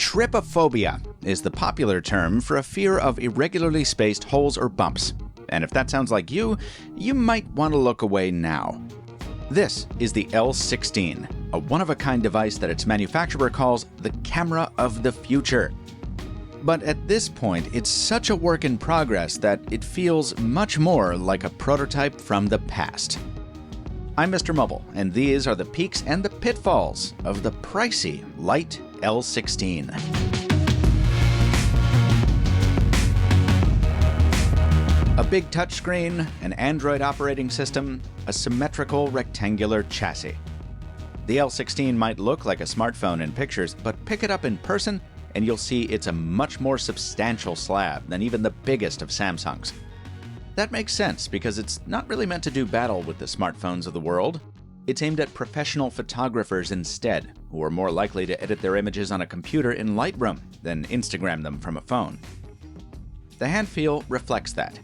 Trypophobia is the popular term for a fear of irregularly spaced holes or bumps. And if that sounds like you might want to look away now. This is the L16, a one-of-a-kind device that its manufacturer calls the camera of the future. But at this point, it's such a work in progress that it feels much more like a prototype from the past. I'm MrMobile, and these are the peaks and the pitfalls of the pricey Light L16. A big touchscreen, an Android operating system, a symmetrical rectangular chassis. The L16 might look like a smartphone in pictures, but pick it up in person and you'll see it's a much more substantial slab than even the biggest of Samsung's. That makes sense because it's not really meant to do battle with the smartphones of the world. It's aimed at professional photographers instead, who are more likely to edit their images on a computer in Lightroom than Instagram them from a phone. The hand feel reflects that.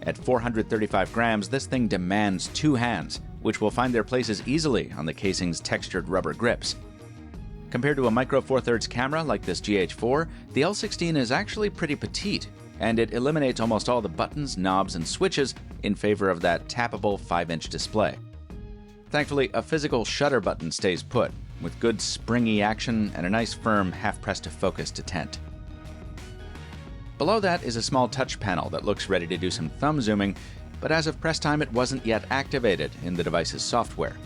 At 435 grams, this thing demands two hands, which will find their places easily on the casing's textured rubber grips. Compared to a Micro Four Thirds camera like this GH4, the L16 is actually pretty petite, and it eliminates almost all the buttons, knobs, and switches in favor of that tappable 5-inch display. Thankfully, a physical shutter button stays put, with good springy action and a nice firm half-press-to-focus detent. Below that is a small touch panel that looks ready to do some thumb zooming, but as of press time it wasn't yet activated in the device's software.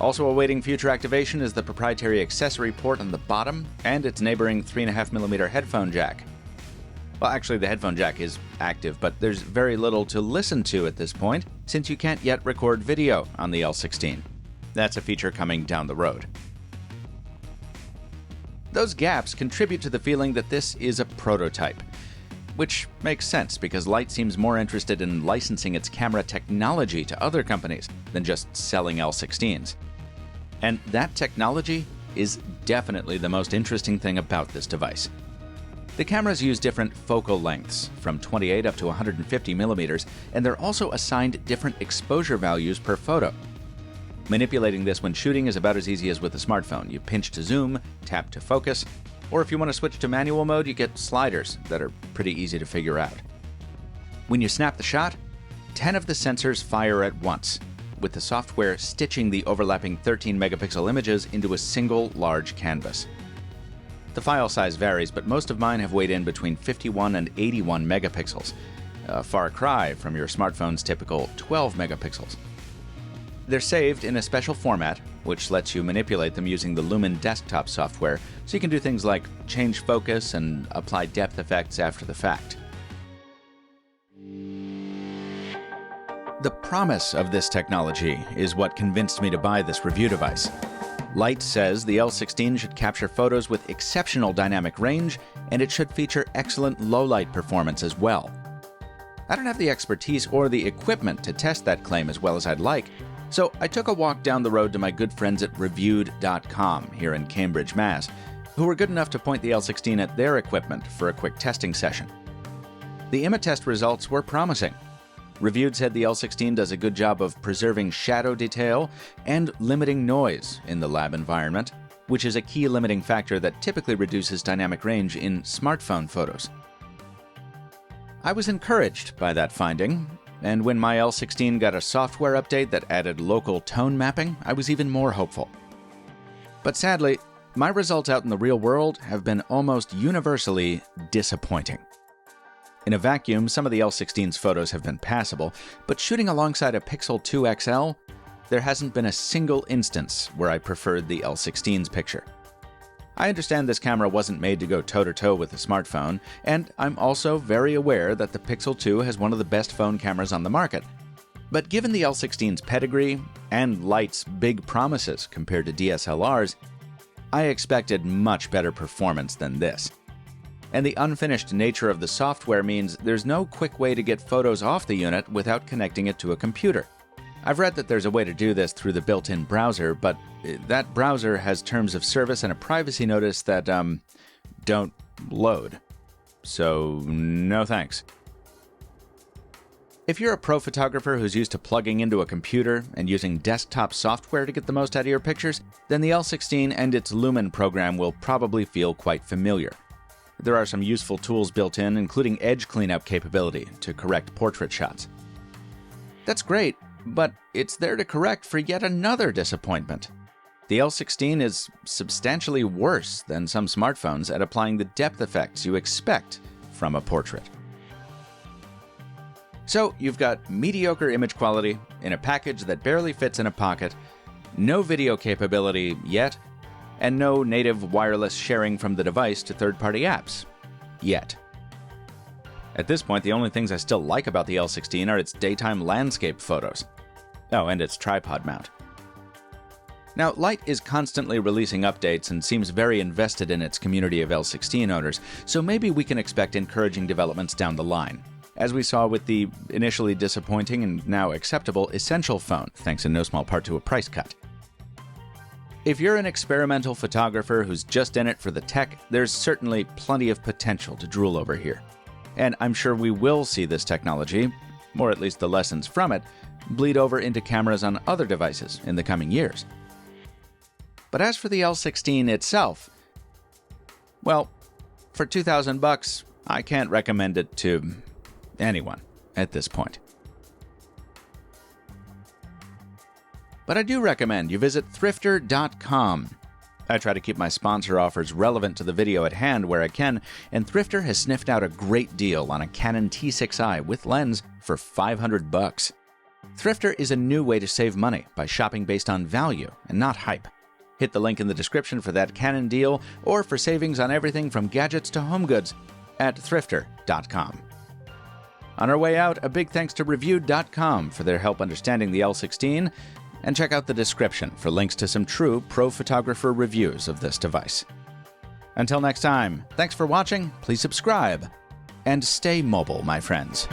Also awaiting future activation is the proprietary accessory port on the bottom and its neighboring 3.5mm headphone jack. Well, actually the headphone jack is active, but there's very little to listen to at this point since you can't yet record video on the L16. That's a feature coming down the road. Those gaps contribute to the feeling that this is a prototype, which makes sense because Light seems more interested in licensing its camera technology to other companies than just selling L16s. And that technology is definitely the most interesting thing about this device. The cameras use different focal lengths, from 28 up to 150 millimeters, and they're also assigned different exposure values per photo. Manipulating this when shooting is about as easy as with a smartphone. You pinch to zoom, tap to focus, or if you want to switch to manual mode, you get sliders that are pretty easy to figure out. When you snap the shot, 10 of the sensors fire at once, with the software stitching the overlapping 13-megapixel images into a single large canvas. The file size varies, but most of mine have weighed in between 51 and 81 megapixels, a far cry from your smartphone's typical 12 megapixels. They're saved in a special format, which lets you manipulate them using the Lumen desktop software, so you can do things like change focus and apply depth effects after the fact. The promise of this technology is what convinced me to buy this review device. Light says the L16 should capture photos with exceptional dynamic range, and it should feature excellent low-light performance as well. I don't have the expertise or the equipment to test that claim as well as I'd like, so I took a walk down the road to my good friends at reviewed.com here in Cambridge, Mass., who were good enough to point the L16 at their equipment for a quick testing session. The image test results were promising. Reviewed said the L16 does a good job of preserving shadow detail and limiting noise in the lab environment, which is a key limiting factor that typically reduces dynamic range in smartphone photos. I was encouraged by that finding, and when my L16 got a software update that added local tone mapping, I was even more hopeful. But sadly, my results out in the real world have been almost universally disappointing. In a vacuum, some of the L16's photos have been passable, but shooting alongside a Pixel 2 XL, there hasn't been a single instance where I preferred the L16's picture. I understand this camera wasn't made to go toe-to-toe with a smartphone, and I'm also very aware that the Pixel 2 has one of the best phone cameras on the market. But given the L16's pedigree and Light's big promises compared to DSLRs, I expected much better performance than this. And the unfinished nature of the software means there's no quick way to get photos off the unit without connecting it to a computer. I've read that there's a way to do this through the built-in browser, but that browser has terms of service and a privacy notice that, don't load. So, no thanks. If you're a pro photographer who's used to plugging into a computer and using desktop software to get the most out of your pictures, then the L16 and its Lumen program will probably feel quite familiar. There are some useful tools built in, including edge cleanup capability to correct portrait shots. That's great, but it's there to correct for yet another disappointment. The L16 is substantially worse than some smartphones at applying the depth effects you expect from a portrait. So you've got mediocre image quality in a package that barely fits in a pocket, no video capability yet, and no native wireless sharing from the device to third-party apps yet. At this point, the only things I still like about the L16 are its daytime landscape photos. Oh, and its tripod mount. Now, Light is constantly releasing updates and seems very invested in its community of L16 owners, so maybe we can expect encouraging developments down the line, as we saw with the initially disappointing and now acceptable Essential phone, thanks in no small part to a price cut. If you're an experimental photographer who's just in it for the tech, there's certainly plenty of potential to drool over here. And I'm sure we will see this technology, or at least the lessons from it, bleed over into cameras on other devices in the coming years. But as for the L16 itself, well, for $2,000, I can't recommend it to anyone at this point. But I do recommend you visit thrifter.com. I try to keep my sponsor offers relevant to the video at hand where I can, and Thrifter has sniffed out a great deal on a Canon T6i with lens for $500. Thrifter is a new way to save money by shopping based on value and not hype. Hit the link in the description for that Canon deal or for savings on everything from gadgets to home goods at thrifter.com. On our way out, a big thanks to Reviewed.com for their help understanding the L16, and check out the description for links to some true pro photographer reviews of this device. Until next time, thanks for watching, please subscribe, and stay mobile, my friends.